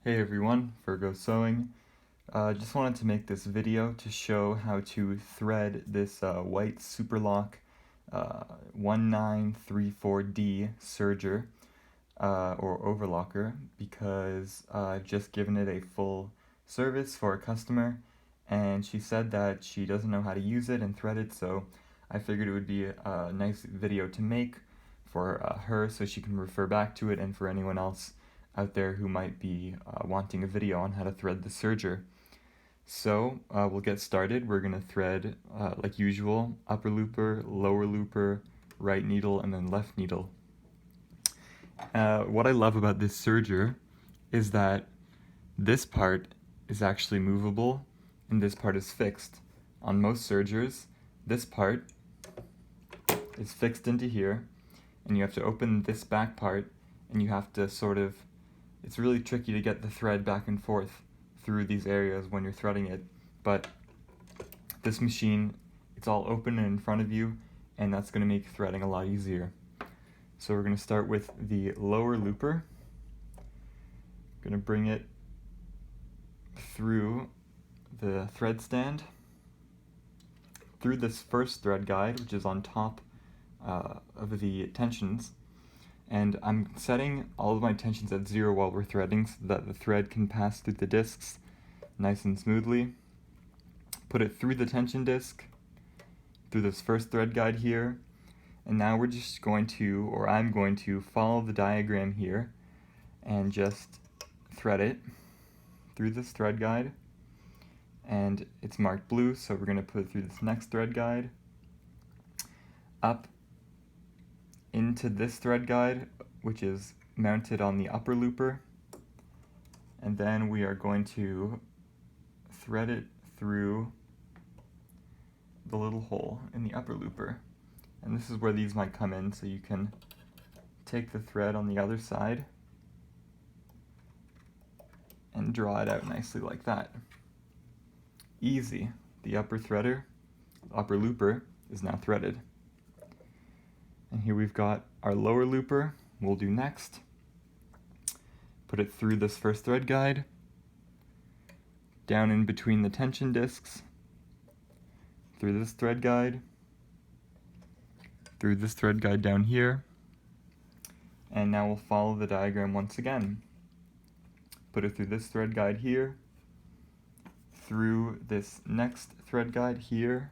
Hey everyone, Virgo Sewing. Just wanted to make this video to show how to thread this white Superlock 1934D Serger or Overlocker because I've just given it a full service for a customer and she said that she doesn't know how to use it and thread it, so I figured it would be a nice video to make for her so she can refer back to it, and for anyone else out there who might be wanting a video on how to thread the serger. So we'll get started. We're going to thread, like usual, upper looper, lower looper, right needle, and then left needle. What I love about this serger is that this part is actually movable and this part is fixed. On most sergers, this part is fixed into here, and you have to open this back part, and you have to it's really tricky to get the thread back and forth through these areas when you're threading it, but this machine, it's all open and in front of you, and that's going to make threading a lot easier. So we're going to start with the lower looper. Going to bring it through the thread stand, through this first thread guide, which is on top of the tensions, and I'm setting all of my tensions at 0 while we're threading so that the thread can pass through the discs nice and smoothly. Put it through the tension disc, through this first thread guide here, and now we're just going to, or I'm going to, follow the diagram here and just thread it through this thread guide, and it's marked blue, so we're going to put it through this next thread guide, up into this thread guide, which is mounted on the upper looper, and then we are going to thread it through the little hole in the upper looper. And this is where these might come in, so you can take the thread on the other side and draw it out nicely like that. Easy. The upper looper is now threaded. And here we've got our lower looper. We'll do next. Put it through this first thread guide, down in between the tension discs, through this thread guide, through this thread guide down here, and now we'll follow the diagram once again. Put it through this thread guide here, through this next thread guide here,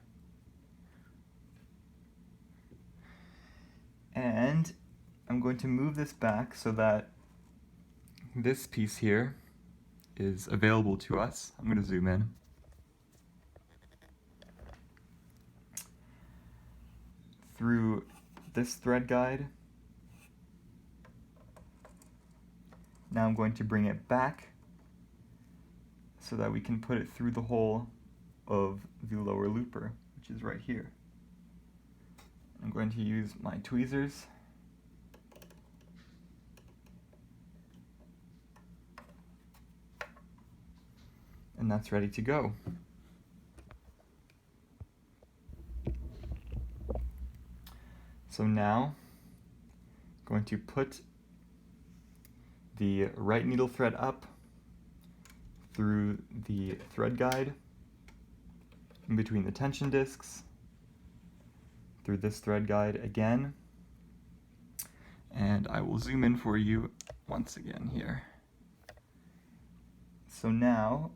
and I'm going to move this back so that this piece here is available to us. I'm going to zoom in. Through this thread guide. Now I'm going to bring it back so that we can put it through the hole of the lower looper, which is right here. I'm going to use my tweezers and that's ready to go. So now I'm going to put the right needle thread up through the thread guide, in between the tension discs, through this thread guide again, and I will zoom in for you once again here. So now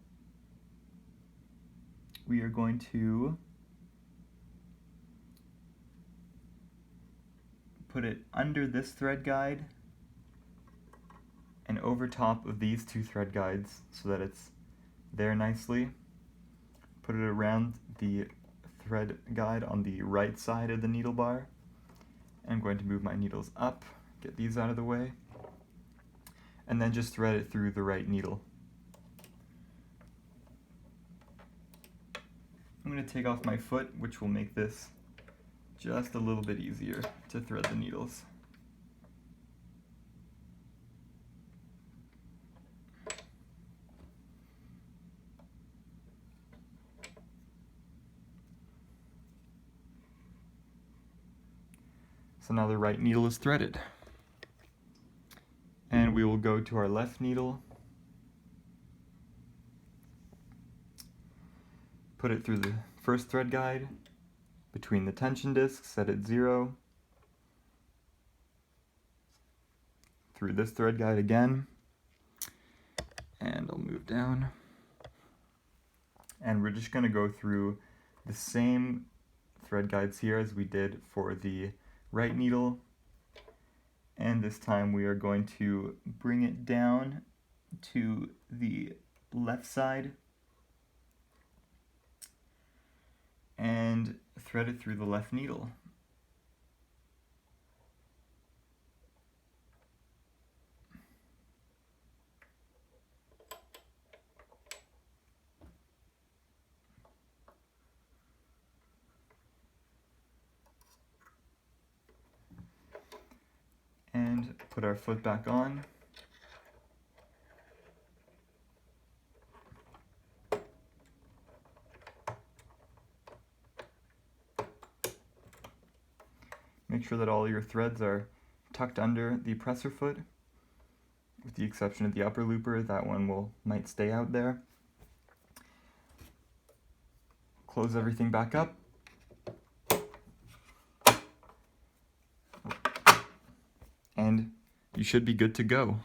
we are going to put it under this thread guide and over top of these two thread guides so that it's there nicely. Put it around the thread guide on the right side of the needle bar. I'm going to move my needles up, get these out of the way, and then just thread it through the right needle. I'm going to take off my foot, which will make this just a little bit easier to thread the needles. So now the right needle is threaded. And we will go to our left needle put it through the first thread guide, between the tension discs, set it 0, through this thread guide again, and I'll move down. And we're just going to go through the same thread guides here as we did for the right needle, and this time we are going to bring it down to the left side and thread it through the left needle. And put our foot back on. Make sure that all your threads are tucked under the presser foot, with the exception of the upper looper. That one might stay out there. Close everything back up. And you should be good to go.